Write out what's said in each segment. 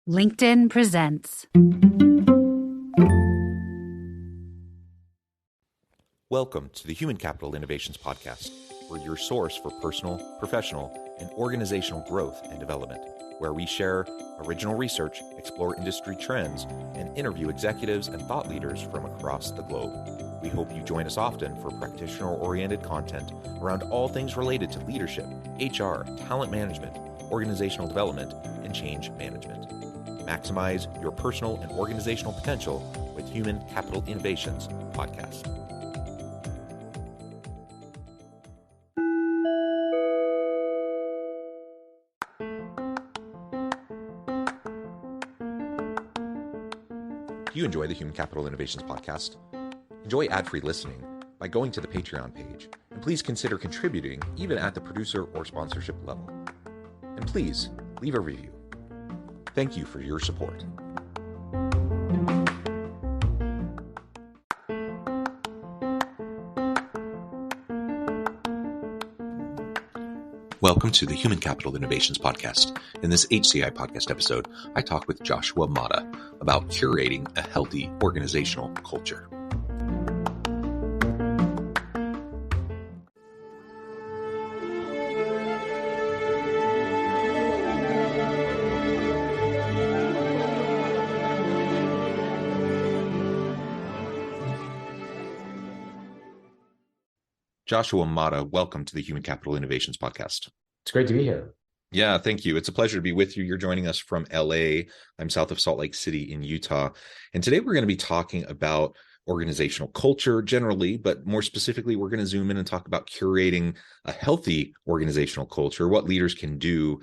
LinkedIn presents. Welcome to the Human Capital Innovations Podcast. We're your source for personal, professional, and organizational growth and development, where we share original research, explore industry trends, and interview executives and thought leaders from across the globe. We hope you join us often for practitioner-oriented content around all things related to leadership, HR, talent management, organizational development, and change management. Maximize your personal and organizational potential with Human Capital Innovations Podcast. Do you enjoy the Human Capital Innovations Podcast? Enjoy ad-free listening by going to the Patreon page, and please consider contributing even at the producer or sponsorship level. And please leave a review. Thank you for your support. Welcome to the Human Capital Innovations Podcast. In this HCI Podcast episode, I talk with Joshua Motta about curating a healthy organizational culture. Joshua Motta, welcome to the Human Capital Innovations Podcast. It's great to be here. Yeah, thank you. It's a pleasure to be with you. You're joining us from LA. I'm south of Salt Lake City in Utah. And today we're going to be talking about organizational culture generally, but more specifically, we're going to zoom in and talk about curating a healthy organizational culture, what leaders can do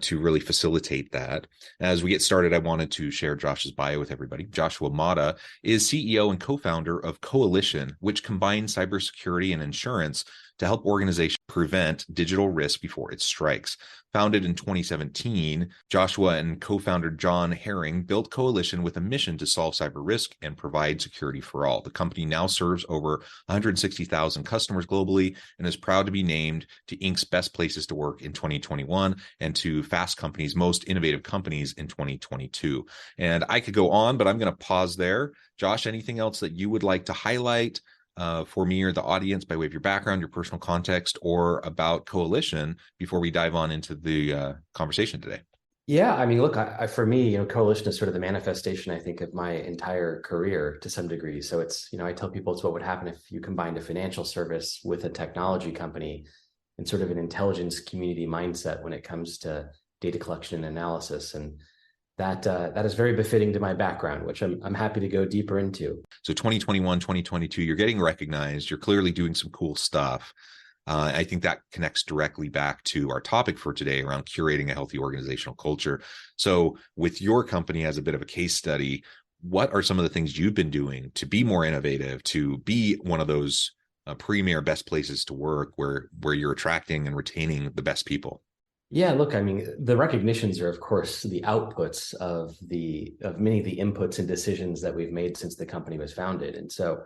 to really facilitate that. As we get started, I wanted to share Josh's bio with everybody. Joshua Motta is CEO and co-founder of Coalition, which combines cybersecurity and insurance to help organizations prevent digital risk before it strikes. Founded in 2017, Joshua and co-founder John Herring built Coalition with a mission to solve cyber risk and provide security for all. The company now serves over 160,000 customers globally and is proud to be named to Inc.'s Best Places to Work in 2021 and to Fast Company's Most Innovative Companies in 2022. And I could go on, but I'm going to pause there. Josh, anything else that you would like to highlight for me or the audience by way of your background, your personal context, or about Coalition before we dive on into the conversation today? Yeah, I mean, look, for me, Coalition is sort of the manifestation, I think, of my entire career to some degree. So it's, I tell people it's what would happen if you combined a financial service with a technology company and sort of an intelligence community mindset when it comes to data collection and analysis. And that is very befitting to my background, which I'm happy to go deeper into. So 2021, 2022, you're getting recognized. You're clearly doing some cool stuff. I think that connects directly back to our topic for today around curating a healthy organizational culture. So with your company as a bit of a case study, what are some of the things you've been doing to be more innovative, to be one of those premier best places to work where you're attracting and retaining the best people? Yeah, look, I mean, the recognitions are, of course, the outputs of many of the inputs and decisions that we've made since the company was founded. And so,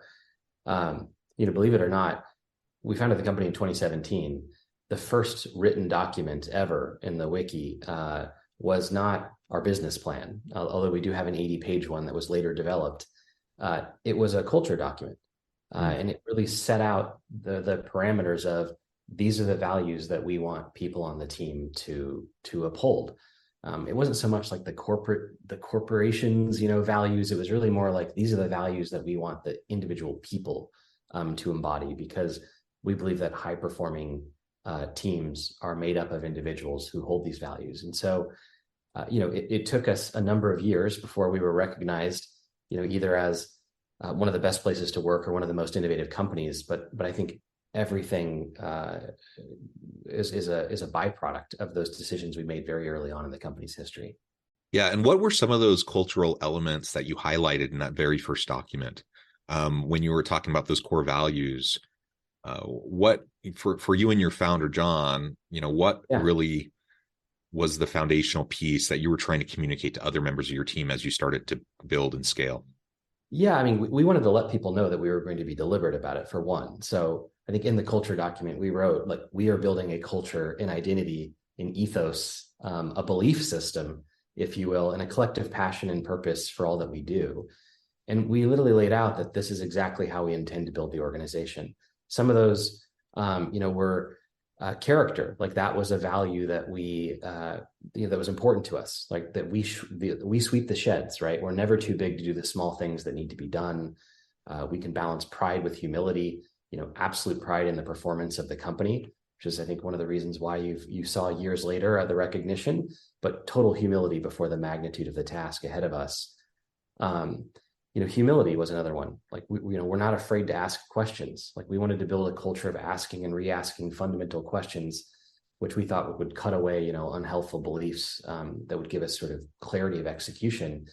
believe it or not, we founded the company in 2017. The first written document ever in the wiki was not our business plan, although we do have an 80-page one that was later developed. It was a culture document, and it really set out the parameters of these are the values that we want people on the team to uphold. It wasn't so much like the corporation's, values. It was really more like these are the values that we want the individual people to embody, because we believe that high performing teams are made up of individuals who hold these values. And so, it took us a number of years before we were recognized, either as one of the best places to work or one of the most innovative companies. But I think everything is a byproduct of those decisions we made very early on in the company's history. Yeah. And what were some of those cultural elements that you highlighted in that very first document? When you were talking about those core values, what for you and your founder, John, what really was the foundational piece that you were trying to communicate to other members of your team as you started to build and scale? Yeah, I mean, we wanted to let people know that we were going to be deliberate about it, for one. So I think in the culture document, we wrote, we are building a culture, an identity, an ethos, a belief system if you will, and a collective passion and purpose for all that we do. And we literally laid out that this is exactly how we intend to build the organization. Some of those, were character, like that was a value that we, that was important to us, like that we sweep the sheds, right? We're never too big to do the small things that need to be done. We can balance pride with humility, absolute pride in the performance of the company, which is, I think, one of the reasons why you saw years later the recognition, but total humility before the magnitude of the task ahead of us. Humility was another one. Like we're not afraid to ask questions. Like we wanted to build a culture of asking and re-asking fundamental questions, which we thought would cut away, unhelpful beliefs that would give us sort of clarity of execution,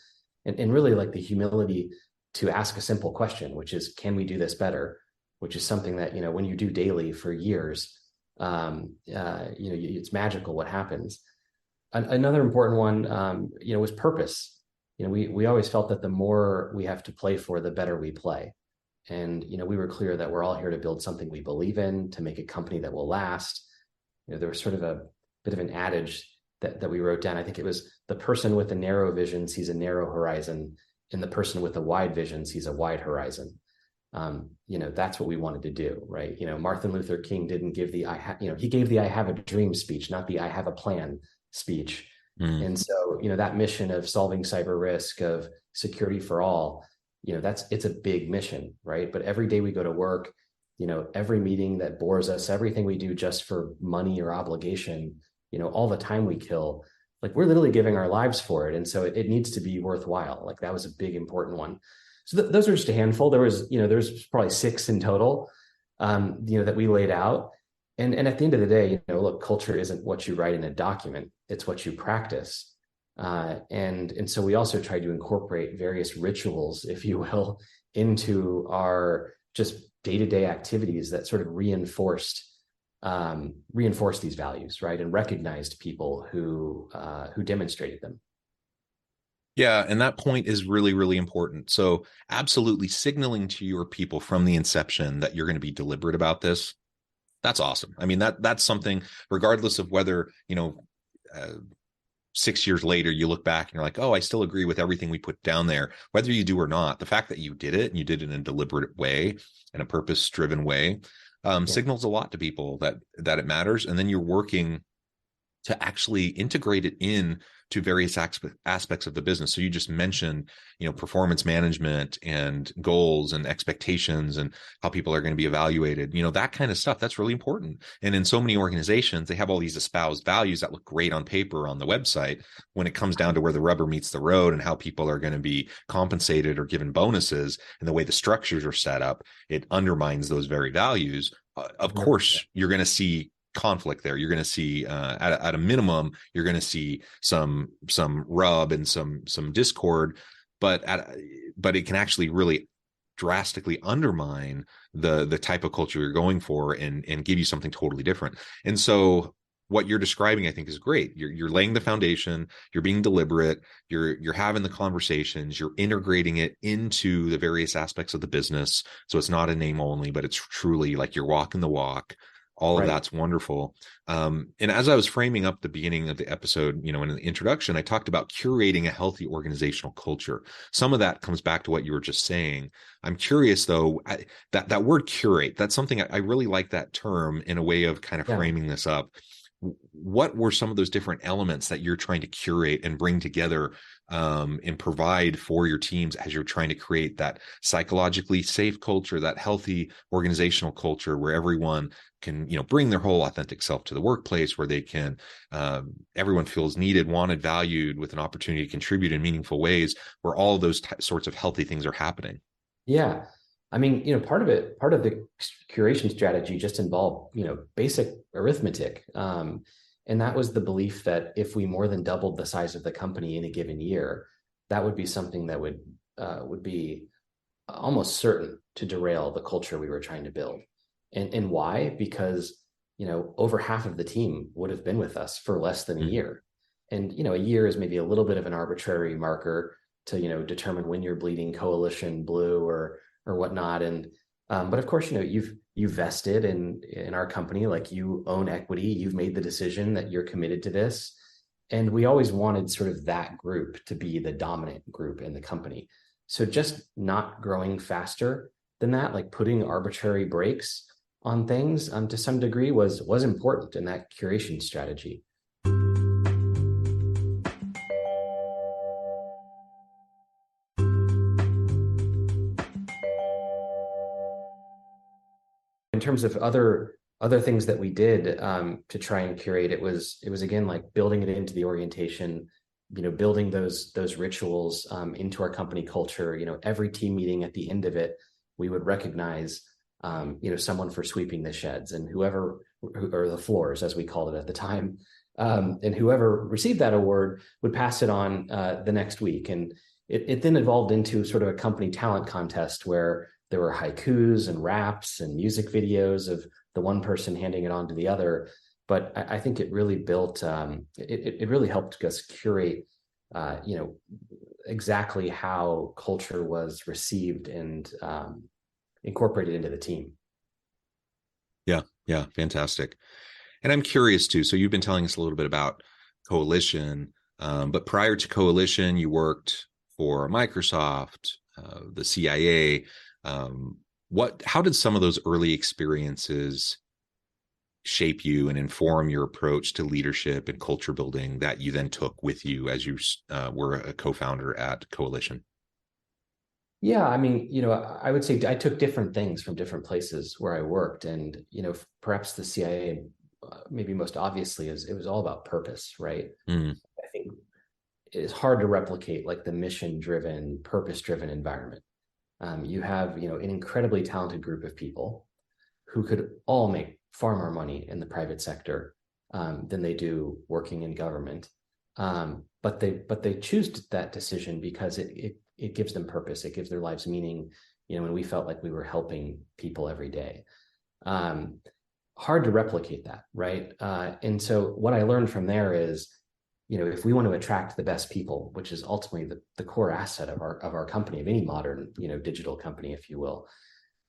and really like the humility to ask a simple question, which is, can we do this better? Which is something that when you do daily for years, it's magical what happens. Another important one, was purpose. We always felt that the more we have to play for, the better we play. And, we were clear that we're all here to build something we believe in, to make a company that will last. There was sort of a bit of an adage that we wrote down. I think it was, the person with a narrow vision sees a narrow horizon, and the person with a wide vision sees a wide horizon. That's what we wanted to do, right? Martin Luther King didn't give he gave the "I have a dream" speech, not the "I have a plan" speech. And so, that mission of solving cyber risk, of security for all, it's a big mission, right? But every day we go to work, every meeting that bores us, everything we do just for money or obligation, all the time we kill, like we're literally giving our lives for it. And so it needs to be worthwhile. Like that was a big, important one. So those are just a handful. There's probably 6 in total, that we laid out. And at the end of the day, look, culture isn't what you write in a document, it's what you practice. And so we also tried to incorporate various rituals, if you will, into our just day-to-day activities that sort of reinforced these values, right? And recognized people who demonstrated them. Yeah, and that point is really, really important. So absolutely signaling to your people from the inception that you're going to be deliberate about this. That's awesome. I mean, that's something, regardless of whether, 6 years later, you look back and you're like, oh, I still agree with everything we put down there, whether you do or not. The fact that you did it, and you did it in a deliberate way, in a purpose-driven way, signals a lot to people that it matters. And then you're working to actually integrate it in to various aspects of the business. So you just mentioned, performance management and goals and expectations and how people are going to be evaluated, that kind of stuff. That's really important. And in so many organizations, they have all these espoused values that look great on paper on the website. When it comes down to where the rubber meets the road and how people are going to be compensated or given bonuses and the way the structures are set up, it undermines those very values. Of course, you're going to see conflict there. You're going to see at a minimum, you're going to see some rub and some discord, but it can actually really drastically undermine the type of culture you're going for and give you something totally different. And so what you're describing, I think, is great. You're laying the foundation, you're being deliberate, you're having the conversations, you're integrating it into the various aspects of the business. So it's not a name only, but it's truly like you're walking the walk. All of that's wonderful. And as I was framing up the beginning of the episode, in the introduction, I talked about curating a healthy organizational culture. Some of that comes back to what you were just saying. I'm curious, though, that word curate, that's something I really like that term in a way of kind of framing this up. What were some of those different elements that you're trying to curate and bring together and provide for your teams as you're trying to create that psychologically safe culture, that healthy organizational culture where everyone can, bring their whole authentic self to the workplace, where they can, everyone feels needed, wanted, valued, with an opportunity to contribute in meaningful ways, where all of those sorts of healthy things are happening? Yeah. I mean, part of the curation strategy just involved, basic arithmetic. And that was the belief that if we more than doubled the size of the company in a given year, that would be something that would be almost certain to derail the culture we were trying to build. And why? Because, over half of the team would have been with us for less than a year. And, a year is maybe a little bit of an arbitrary marker to, determine when you're bleeding coalition blue or whatnot. And, but of course, you've vested in our company, like you own equity, you've made the decision that you're committed to this. And we always wanted sort of that group to be the dominant group in the company. So just not growing faster than that, like putting arbitrary brakes on things to some degree was important in that curation strategy. In terms of other things that we did to try and curate, it was again like building it into the orientation, building those rituals into our company culture. Every team meeting, at the end of it, we would recognize someone for sweeping the sheds, and or the floors, as we called it at the time, and whoever received that award would pass it on the next week. And it then evolved into sort of a company talent contest where there were haikus and raps and music videos of the one person handing it on to the other. But I think it really built, it really helped us curate, exactly how culture was received and incorporated into the team. Yeah, fantastic. And I'm curious too. So you've been telling us a little bit about Coalition, but prior to Coalition, you worked for Microsoft, the CIA. How did some of those early experiences shape you and inform your approach to leadership and culture building that you then took with you as you were a co-founder at Coalition? Yeah, I mean, I would say I took different things from different places where I worked, and perhaps the CIA, maybe most obviously, it was all about purpose, right? I think it's hard to replicate like the mission-driven, purpose-driven environment. You have, an incredibly talented group of people who could all make far more money in the private sector than they do working in government. But they choose that decision because it gives them purpose. It gives their lives meaning, and we felt like we were helping people every day. Hard to replicate that, right? And so what I learned from there is, if we want to attract the best people, which is ultimately the core asset of our company, of any modern, digital company, if you will,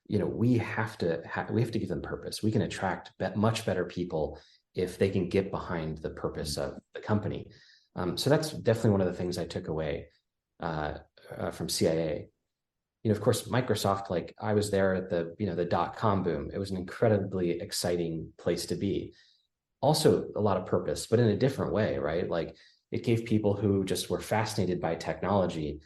we have to give them purpose. We can attract much better people if they can get behind the purpose of the company. So that's definitely one of the things I took away from CIA. Of course, Microsoft, like I was there at the .com boom. It was an incredibly exciting place to be. Also a lot of purpose, but in a different way, right? Like it gave people who just were fascinated by technology.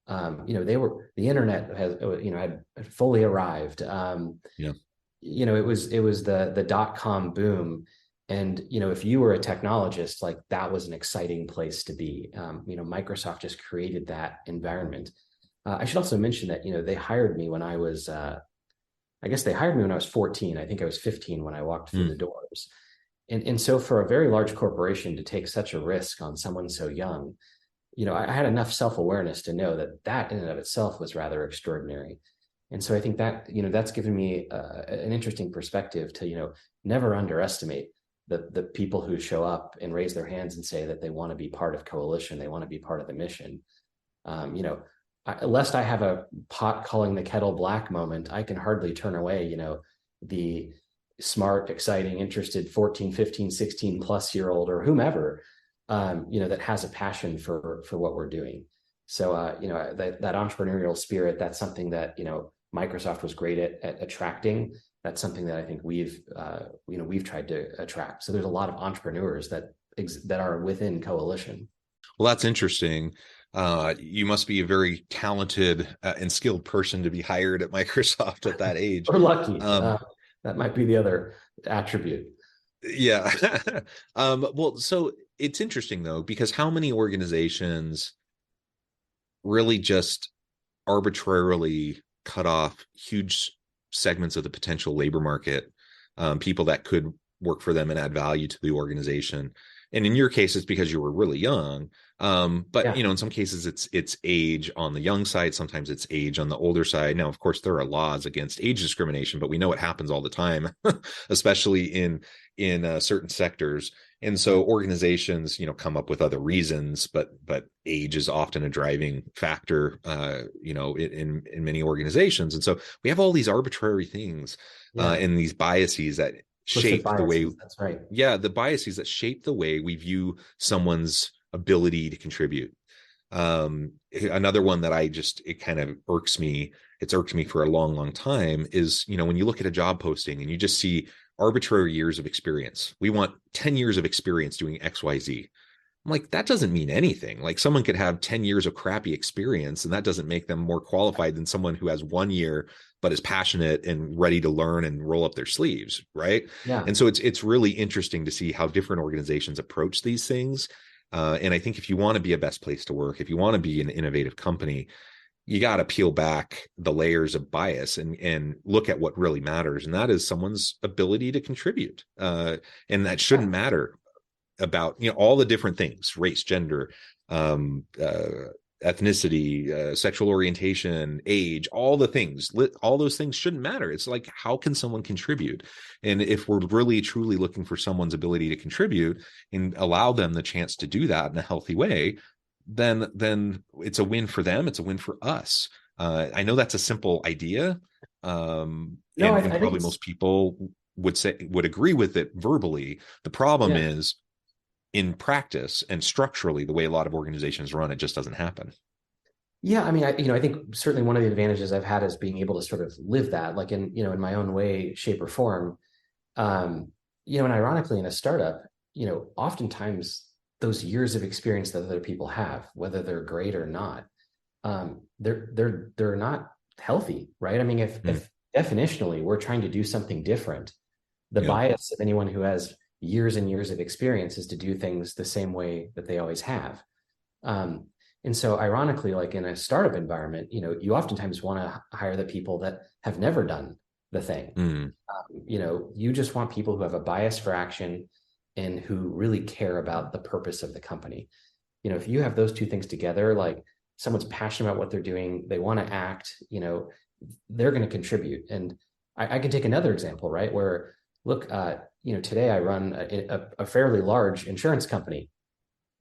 The internet had fully arrived. It was the .com boom. And, if you were a technologist, like that was an exciting place to be. Microsoft just created that environment. I should also mention that, they hired me when I was, they hired me when I was 14. I think I was 15 when I walked through the doors. And so for a very large corporation to take such a risk on someone so young, I had enough self-awareness to know that in and of itself was rather extraordinary. And so I think that, that's given me an interesting perspective to, never underestimate the people who show up and raise their hands and say that they want to be part of Coalition, they want to be part of the mission. Lest I have a pot calling the kettle black moment, I can hardly turn away, the smart, exciting, interested 14, 15, 16 plus year old or whomever, that has a passion for what we're doing. So, that entrepreneurial spirit, that's something that, Microsoft was great at attracting. That's something that I think we've tried to attract. So there's a lot of entrepreneurs that are within Coalition. Well, that's interesting. You must be a very talented and skilled person to be hired at Microsoft at that age. Or lucky. That might be the other attribute. Yeah. Well, so it's interesting though, because how many organizations really just arbitrarily cut off huge segments of the potential labor market, people that could work for them and add value to the organization. And in your case, it's because you were really young. But yeah, in some cases it's age on the young side. Sometimes it's age on the older side. Now, of course, there are laws against age discrimination, but we know it happens all the time, especially in certain sectors. And so organizations, come up with other reasons, but age is often a driving factor, in many organizations. And so we have all these arbitrary things and these biases that shape the way, that's right. yeah, the biases that shape the way we view someone's ability to contribute. Another one that it kind of irks me, it's irked me for a long time, is, when you look at a job posting and you just see arbitrary years of experience. We want 10 years of experience doing XYZ. I'm like, that doesn't mean anything. Like, someone could have 10 years of crappy experience, and that doesn't make them more qualified than someone who has 1 year but is passionate and ready to learn and roll up their sleeves, right? Yeah. And so it's really interesting to see how different organizations approach these things. And I think if you want to be a best place to work, if you want to be an innovative company, you got to peel back the layers of bias and look at what really matters. And that is someone's ability to contribute. And that shouldn't matter about, all the different things: race, gender, ethnicity, sexual orientation, age, all the things. All those things shouldn't matter. It's like, how can someone contribute? And if we're really truly looking for someone's ability to contribute and allow them the chance to do that in a healthy way, then it's a win for them. It's a win for us. I know that's a simple idea. And probably most people would agree with it verbally. The problem is, in practice and structurally, the way a lot of organizations run, it just doesn't happen. Yeah, I mean, I think certainly one of the advantages I've had is being able to sort of live that, like in my own way, shape, or form. And ironically, in a startup, oftentimes those years of experience that other people have, whether they're great or not, they're not healthy, right? I mean, if definitionally we're trying to do something different, the bias of anyone who has years and years of experience is to do things the same way that they always have. And so ironically, like in a startup environment, you oftentimes want to hire the people that have never done the thing. You just want people who have a bias for action and who really care about the purpose of the company. If you have those two things together, like someone's passionate about what they're doing, they want to act, they're going to contribute. And I can take another example, right? Where, look, today I run a fairly large insurance company.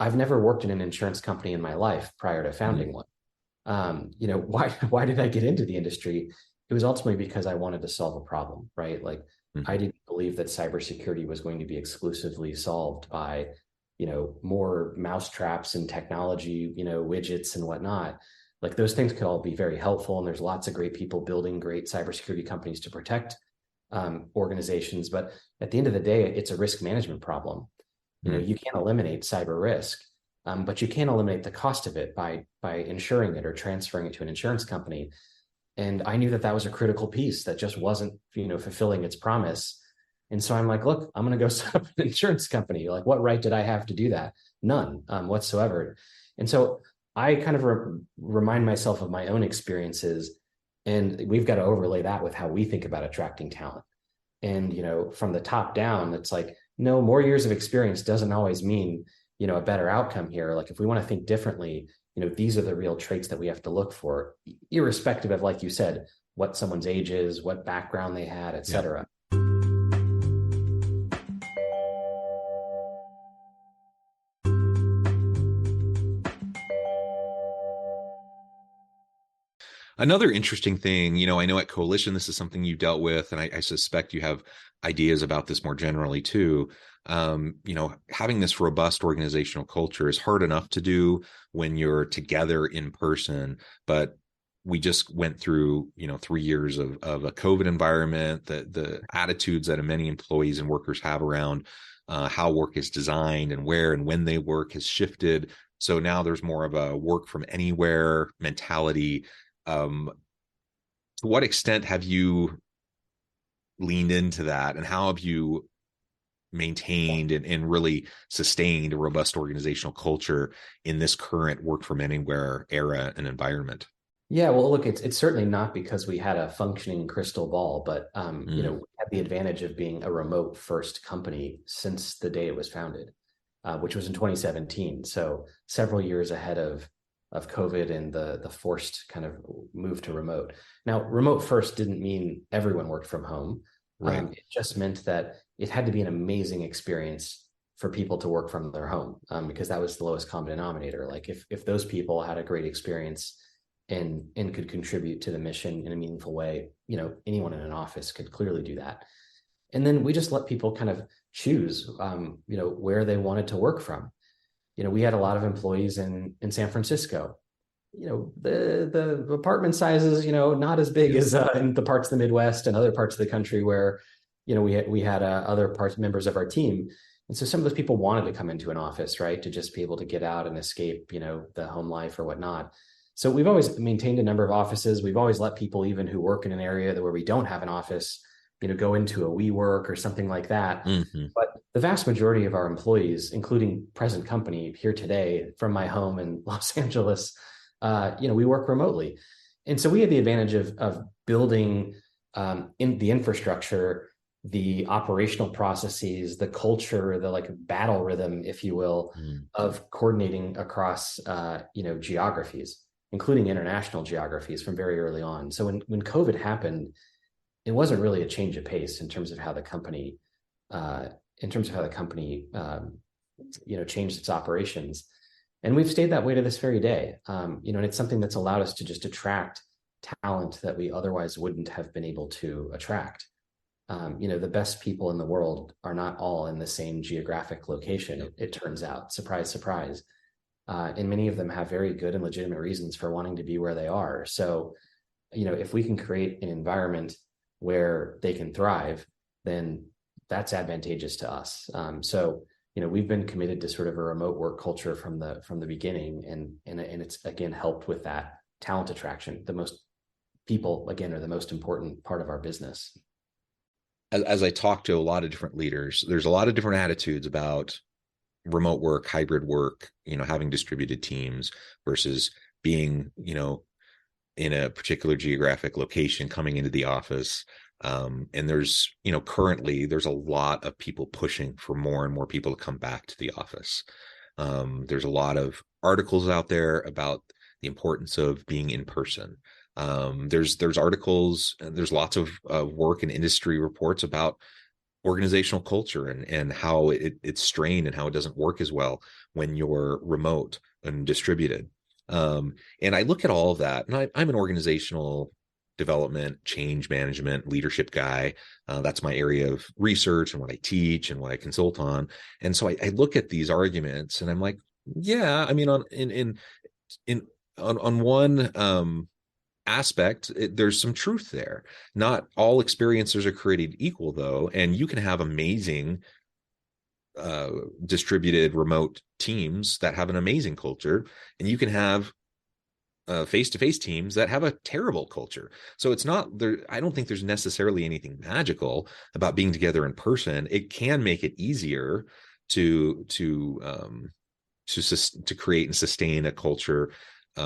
I've never worked in an insurance company in my life prior to founding one. Why did I get into the industry? It was ultimately because I wanted to solve a problem, right? Like, I didn't believe that cybersecurity was going to be exclusively solved by, more mousetraps and technology, widgets and whatnot. Like, those things could all be very helpful. And there's lots of great people building great cybersecurity companies to protect organizations. But at the end of the day, it's a risk management problem. You can't eliminate cyber risk, but you can eliminate the cost of it by insuring it or transferring it to an insurance company. And I knew that was a critical piece that just wasn't, fulfilling its promise. And so I'm like, look, I'm going to go set up an insurance company. Like, what right did I have to do that? None whatsoever. And so I kind of remind myself of my own experiences, and we've got to overlay that with how we think about attracting talent. And, from the top down, it's like, no, more years of experience doesn't always mean, a better outcome here. Like, if we want to think differently, these are the real traits that we have to look for, irrespective of, like you said, what someone's age is, what background they had, et cetera. Another interesting thing, I know at Coalition, this is something you dealt with, and I suspect you have ideas about this more generally too. Having this robust organizational culture is hard enough to do when you're together in person, but we just went through, 3 years of a COVID environment, the attitudes that many employees and workers have around how work is designed and where and when they work has shifted. So now there's more of a work from anywhere mentality. To what extent have you leaned into that, and how have you maintained and really sustained a robust organizational culture in this current work from anywhere era and environment? Yeah, well, look, it's certainly not because we had a functioning crystal ball, but we had the advantage of being a remote first company since the day it was founded, which was in 2017. So several years ahead of COVID and the forced kind of move to remote. Now, remote first didn't mean everyone worked from home. Right. It just meant that it had to be an amazing experience for people to work from their home, because that was the lowest common denominator. Like, if those people had a great experience and could contribute to the mission in a meaningful way, anyone in an office could clearly do that. And then we just let people kind of choose, where they wanted to work from. We had a lot of employees in San Francisco. The apartment sizes, not as big as in the parts of the Midwest and other parts of the country where, we had other members of our team. And so some of those people wanted to come into an office, right, to just be able to get out and escape, the home life or whatnot. So we've always maintained a number of offices. We've always let people even who work in an area where we don't have an office, go into a WeWork or something like that. Mm-hmm. But the vast majority of our employees, including present company here today from my home in Los Angeles, we work remotely. And so we had the advantage of building in the infrastructure, the operational processes, the culture, the battle rhythm, if you will, of coordinating across, geographies, including international geographies from very early on. So when COVID happened, it wasn't really a change of pace in terms of how the company, changed its operations. And we've stayed that way to this very day. And it's something that's allowed us to just attract talent that we otherwise wouldn't have been able to attract. The best people in the world are not all in the same geographic location, it turns out. Surprise, surprise. And many of them have very good and legitimate reasons for wanting to be where they are. So, if we can create an environment where they can thrive, then that's advantageous to us. So, we've been committed to sort of a remote work culture from the beginning, and it's again helped with that talent attraction. The most people, again, are the most important part of our business. As I talk to a lot of different leaders, there's a lot of different attitudes about remote work, hybrid work, having distributed teams versus being, in a particular geographic location, coming into the office. And there's, currently there's a lot of people pushing for more and more people to come back to the office. There's a lot of articles out there about the importance of being in person. There's articles, and there's lots of work and industry reports about organizational culture and how it's strained and how it doesn't work as well when you're remote and distributed. And I look at all of that, and I'm an organizational development, change management, leadership guy. That's my area of research and what I teach and what I consult on. And so I look at these arguments and I'm like, yeah, I mean, on one aspect, there's some truth there. Not all experiences are created equal, though, and you can have amazing distributed remote teams that have an amazing culture, and you can have face-to-face teams that have a terrible culture. So it's not there. I don't think there's necessarily anything magical about being together in person. It can make it easier to create and sustain a culture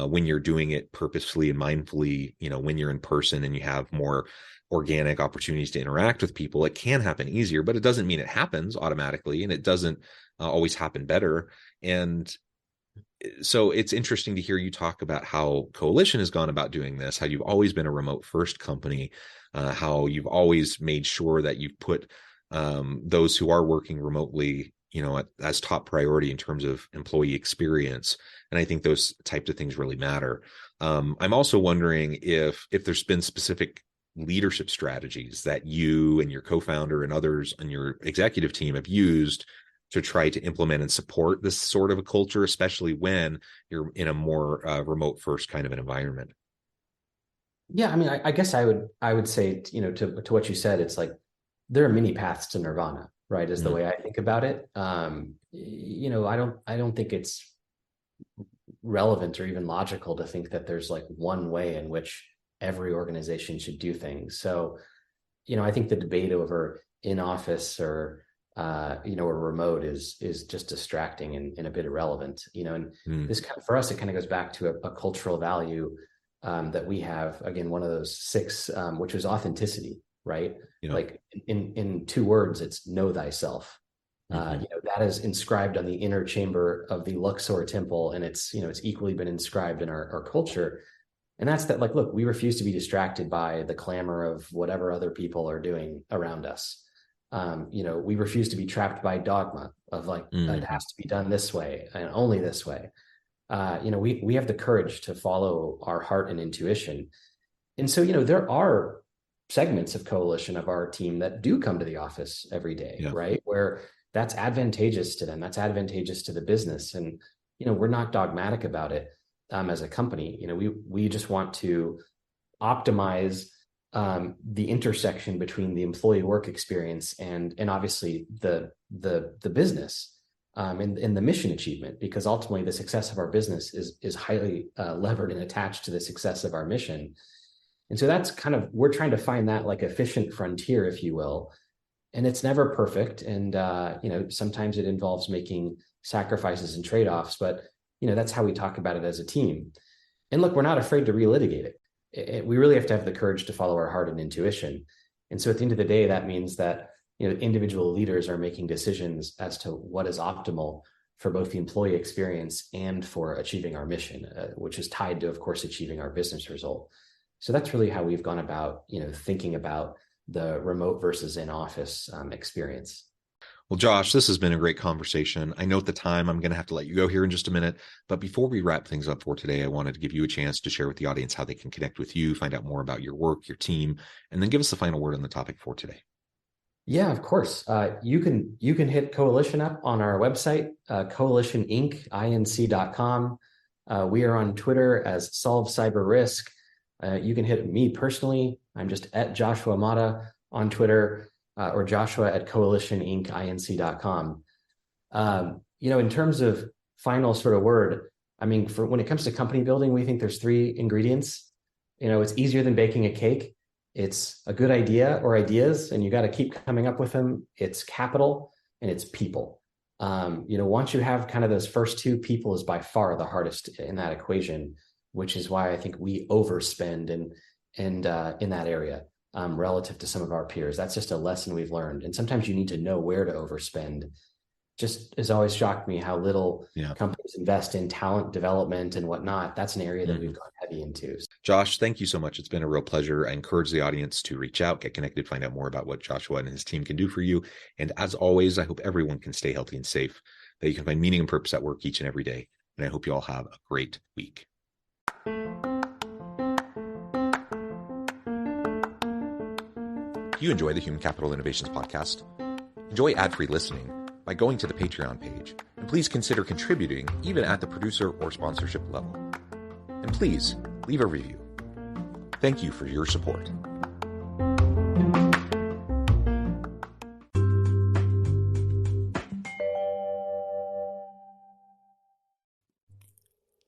when you're doing it purposefully and mindfully. When you're in person and you have more organic opportunities to interact with people, it can happen easier, but it doesn't mean it happens automatically, and it doesn't always happen better. And so it's interesting to hear you talk about how Coalition has gone about doing this, how you've always been a remote first company, how you've always made sure that you've put those who are working remotely, as top priority in terms of employee experience. And I think those types of things really matter. I'm also wondering if there's been specific leadership strategies that you and your co-founder and others on your executive team have used to try to implement and support this sort of a culture, especially when you're in a more remote first kind of an environment. Yeah, I mean, I guess I would say, to what you said, it's like there are many paths to nirvana, right? Is the way I think about it. I don't think it's relevant or even logical to think that there's like one way in which every organization should do things. So, I think the debate over in office or or remote is just distracting and a bit irrelevant. This for us, it kind of goes back to a cultural value that we have. Again, one of those 6, which was authenticity, right? Like in 2 words, it's know thyself. That is inscribed on the inner chamber of the Luxor temple, and it's equally been inscribed in our culture. And that's that, like, look, we refuse to be distracted by the clamor of whatever other people are doing around us. We refuse to be trapped by dogma of like, it has to be done this way and only this way. We have the courage to follow our heart and intuition. And so, there are segments of coalition of our team that do come to the office every day, Yeah. right? Where that's advantageous to them. That's advantageous to the business. And, we're not dogmatic about it as a company. We just want to optimize the intersection between the employee work experience and obviously the business and the mission achievement, because ultimately the success of our business is highly levered and attached to the success of our mission. And so that's we're trying to find that like efficient frontier, if you will. And it's never perfect. And, sometimes it involves making sacrifices and trade-offs, but, that's how we talk about it as a team. And look, we're not afraid to relitigate it. We really have to have the courage to follow our heart and intuition. And so at the end of the day, that means that, individual leaders are making decisions as to what is optimal for both the employee experience and for achieving our mission, which is tied to, of course, achieving our business result. So that's really how we've gone about, thinking about the remote versus in-office experience. Well, Josh, this has been a great conversation. I know at the time I'm going to have to let you go here in just a minute, but before we wrap things up for today, I wanted to give you a chance to share with the audience how they can connect with you, find out more about your work, your team, and then give us the final word on the topic for today. Yeah, of course. You can hit Coalition up on our website, coalitioninc.com. We are on Twitter as Solve Cyber Risk. You can hit me personally. I'm just at Joshua Motta on Twitter, or Joshua at coalitioninc.com. In terms of final sort of word, for when it comes to company building, we think there's 3 ingredients. It's easier than baking a cake. It's a good idea or ideas, and you got to keep coming up with them. It's capital and it's people. Once you have kind of those first 2, people is by far the hardest in that equation, which is why I think we overspend and in that area relative to some of our peers. That's just a lesson we've learned. And sometimes you need to know where to overspend. Just has always shocked me how little companies invest in talent development and whatnot. That's an area that we've gone heavy into. Josh, thank you so much. It's been a real pleasure. I encourage the audience to reach out, get connected, find out more about what Joshua and his team can do for you. And as always, I hope everyone can stay healthy and safe, that you can find meaning and purpose at work each and every day. And I hope you all have a great week. If you enjoy the Human Capital Innovations podcast, enjoy ad-free listening by going to the Patreon page, and please consider contributing even at the producer or sponsorship level. And please leave a review. Thank you for your support.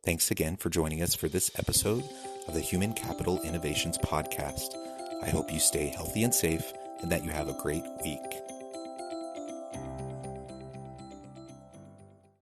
Thanks again for joining us for this episode of the Human Capital Innovations podcast. I hope you stay healthy and safe and that you have a great week.